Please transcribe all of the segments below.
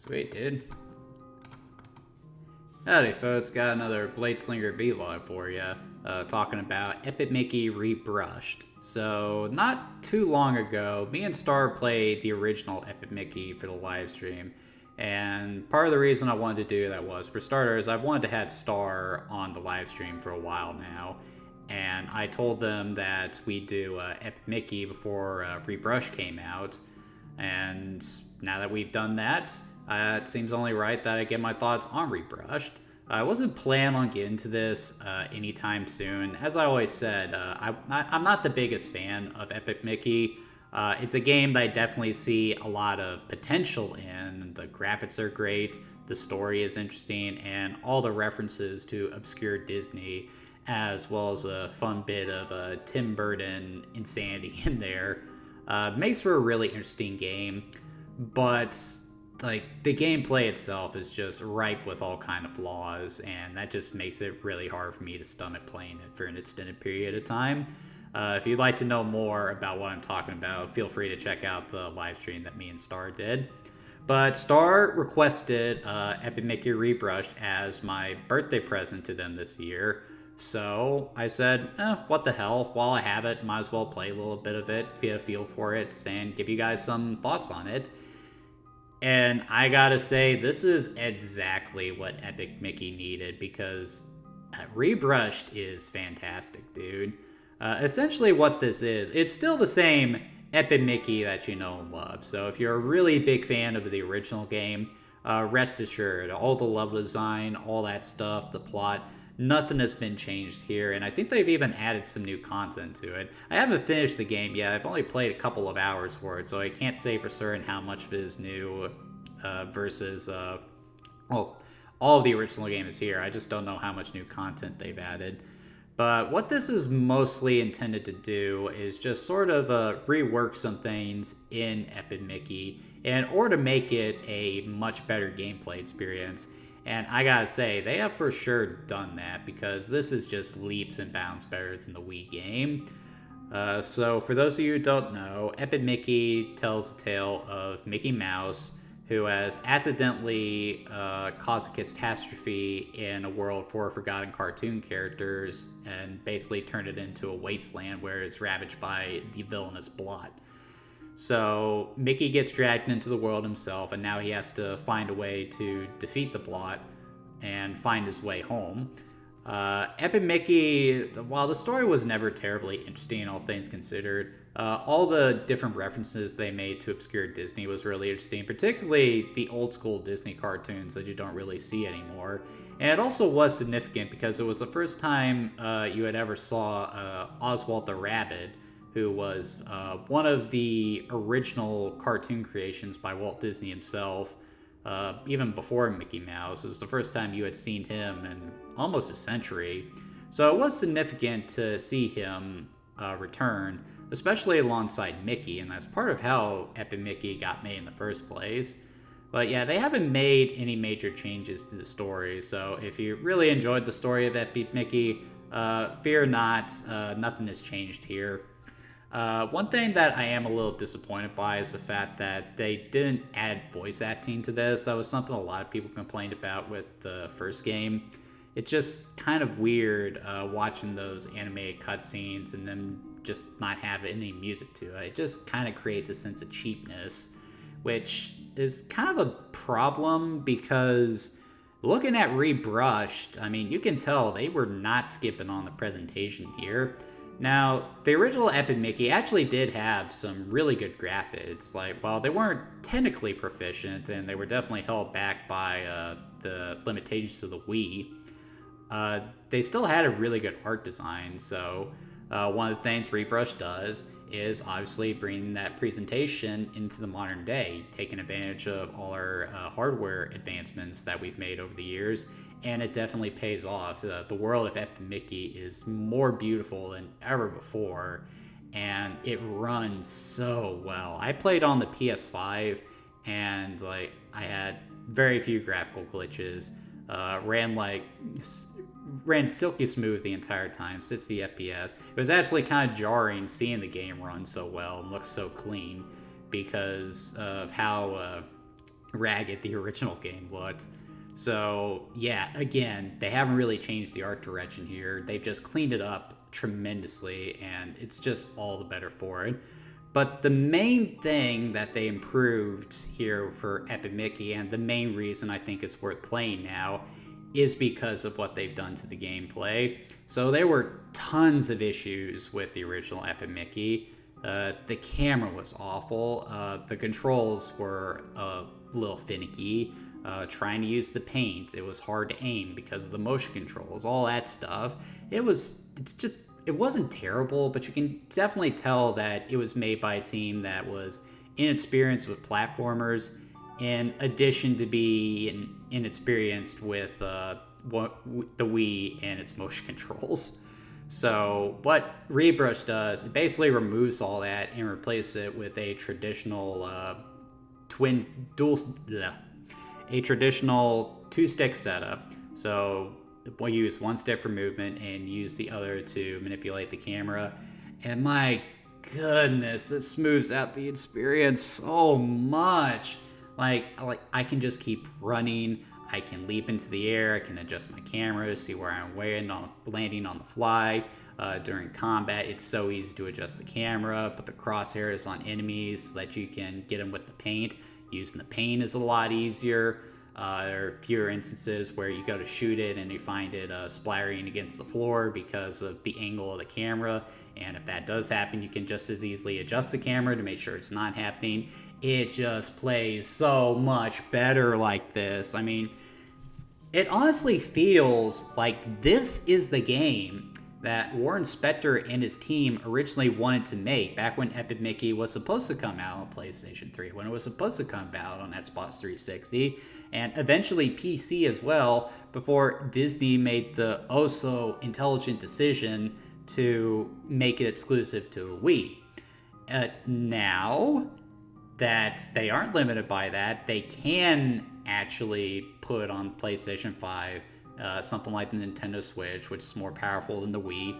Sweet, dude. Howdy, folks. Got another Bladeslinger vlog for you, talking about Epic Mickey Rebrushed. So, not too long ago, me and Star played the original Epic Mickey for the live stream. And part of the reason I wanted to do that was, for starters, I've wanted to have Star on the live stream for a while now. And I told them that we'd do Epic Mickey before Rebrush came out. And now that we've done that, it seems only right that I get my thoughts on Rebrushed. I wasn't planning on getting to this anytime soon. As I always said, I'm not the biggest fan of Epic Mickey. It's a game that I definitely see a lot of potential in. The graphics are great, the story is interesting, and all the references to obscure Disney, as well as a fun bit of Tim Burton insanity in there. Makes for a really interesting game, but like the gameplay itself is just ripe with all kind of flaws, and that just makes it really hard for me to stomach playing it for an extended period of time. If you'd like to know more about what I'm talking about, feel free to check out the live stream that me and Star did. But Star requested Epic Mickey Rebrushed as my birthday present to them this year. So I said, what the hell? While I have it, might as well play a little bit of it, get a feel for it, and give you guys some thoughts on it. And I gotta say, this is exactly what Epic Mickey needed, because Rebrushed is fantastic, dude. Essentially what this is, it's still the same Epic Mickey that you know and love. So if you're a really big fan of the original game, rest assured, all the level design, all that stuff, the plot, nothing has been changed here, and I think they've even added some new content to it. I haven't finished the game yet. I've only played a couple of hours for it, so I can't say for certain how much of it is new versus, well, all of the original game is here. I just don't know how much new content they've added. But what this is mostly intended to do is just sort of rework some things in Epic Mickey in order to make it a much better gameplay experience. And I gotta say, they have for sure done that, because this is just leaps and bounds better than the Wii game. So for those of you who don't know, Epic Mickey tells the tale of Mickey Mouse, who has accidentally caused a catastrophe in a world full of forgotten cartoon characters, and basically turned it into a wasteland where it's ravaged by the villainous Blot. So Mickey gets dragged into the world himself, and now he has to find a way to defeat the Blot and find his way home. Epic Mickey, while the story was never terribly interesting, all things considered, all the different references they made to obscure Disney was really interesting, particularly the old school Disney cartoons that you don't really see anymore. And it also was significant because it was the first time you had ever saw Oswald the Rabbit, who was one of the original cartoon creations by Walt Disney himself, even before Mickey Mouse. It was the first time you had seen him in almost a century. So it was significant to see him return, especially alongside Mickey, and that's part of how Epic Mickey got made in the first place. But yeah, they haven't made any major changes to the story, so if you really enjoyed the story of Epic Mickey, fear not, nothing has changed here. One thing that I am a little disappointed by is the fact that they didn't add voice acting to this. That was something a lot of people complained about with the first game. It's just kind of weird watching those animated cutscenes and then just not have any music to it. It just kind of creates a sense of cheapness, which is kind of a problem, because looking at Rebrushed, I mean, you can tell they were not skipping on the presentation here. Now, the original Epic Mickey actually did have some really good graphics. Like, while they weren't technically proficient, and they were definitely held back by the limitations of the Wii, they still had a really good art design. So one of the things Rebrush does is obviously bring that presentation into the modern day, taking advantage of all our hardware advancements that we've made over the years, and it definitely pays off. The world of Epic Mickey is more beautiful than ever before, and it runs so well. I played on the PS5, and like I had very few graphical glitches. Ran silky smooth the entire time, 60 FPS. It was actually kind of jarring seeing the game run so well and look so clean, because of how ragged the original game looked. So yeah, again, they haven't really changed the art direction here. They've just cleaned it up tremendously, and it's just all the better for it. But the main thing that they improved here for Epic Mickey, and the main reason I think it's worth playing now, is because of what they've done to the gameplay. So there were tons of issues with the original Epic Mickey. The camera was awful. The controls were a little finicky. Trying to use the paint, it was hard to aim because of the motion controls, all that stuff. It wasn't terrible, but you can definitely tell that it was made by a team that was inexperienced with platformers, in addition to being inexperienced with the Wii and its motion controls. So what Rebrushed does, it basically removes all that and replaces it with a traditional two-stick setup. So we'll use one stick for movement and use the other to manipulate the camera. And my goodness, this smooths out the experience so much. Like I can just keep running. I can leap into the air. I can adjust my camera, see where I'm landing on the fly. During combat, it's so easy to adjust the camera, put the crosshairs on enemies so that you can get them with the paint. Using the paint is a lot easier. There are fewer instances where you go to shoot it and you find it splattering against the floor because of the angle of the camera. And if that does happen, you can just as easily adjust the camera to make sure it's not happening. It just plays so much better like this. I mean, it honestly feels like this is the game that Warren Spector and his team originally wanted to make back when Epic Mickey was supposed to come out on PlayStation 3, when it was supposed to come out on Xbox 360, and eventually PC as well, before Disney made the oh-so-intelligent decision to make it exclusive to Wii. Now that they aren't limited by that, they can actually put on PlayStation 5 something like the Nintendo Switch, which is more powerful than the Wii.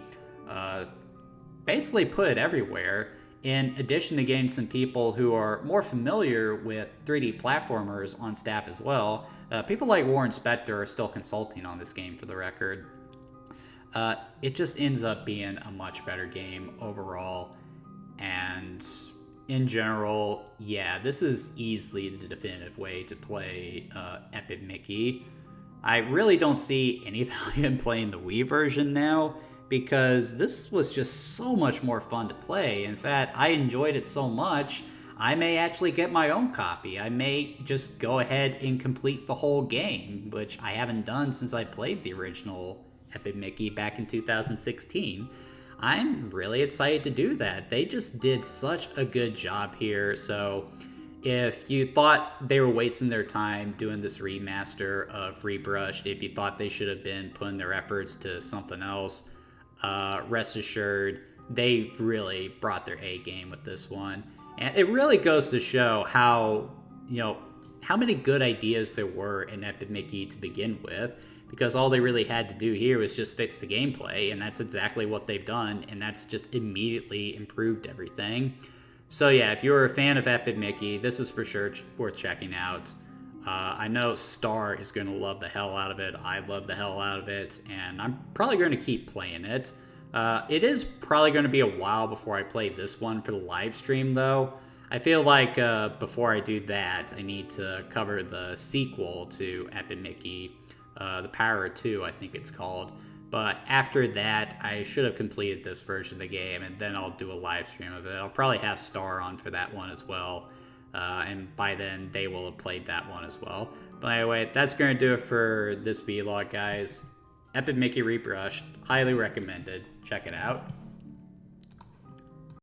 Basically put it everywhere, in addition to getting some people who are more familiar with 3D platformers on staff as well. People like Warren Spector are still consulting on this game, for the record. It just ends up being a much better game overall, and in general, yeah, this is easily the definitive way to play Epic Mickey. I really don't see any value in playing the Wii version now, because this was just so much more fun to play. In fact, I enjoyed it so much, I may actually get my own copy. I may just go ahead and complete the whole game, which I haven't done since I played the original Epic Mickey back in 2016. I'm really excited to do that. They just did such a good job here, so if you thought they were wasting their time doing this remaster of Rebrushed, if you thought they should have been putting their efforts to something else, rest assured, they really brought their A game with this one. And it really goes to show how many good ideas there were in Epic Mickey to begin with, because all they really had to do here was just fix the gameplay, and that's exactly what they've done, and that's just immediately improved everything. So yeah, if you're a fan of Epic Mickey, this is for sure worth checking out. I know Star is going to love the hell out of it. I love the hell out of it, and I'm probably going to keep playing it. It is probably going to be a while before I play this one for the live stream, though. I feel like before I do that, I need to cover the sequel to Epic Mickey, The Power of Two, I think it's called. But after that, I should have completed this version of the game, and then I'll do a live stream of it. I'll probably have Star on for that one as well. And by then, they will have played that one as well. But anyway, that's going to do it for this vlog, guys. Epic Mickey Rebrushed. Highly recommended. Check it out.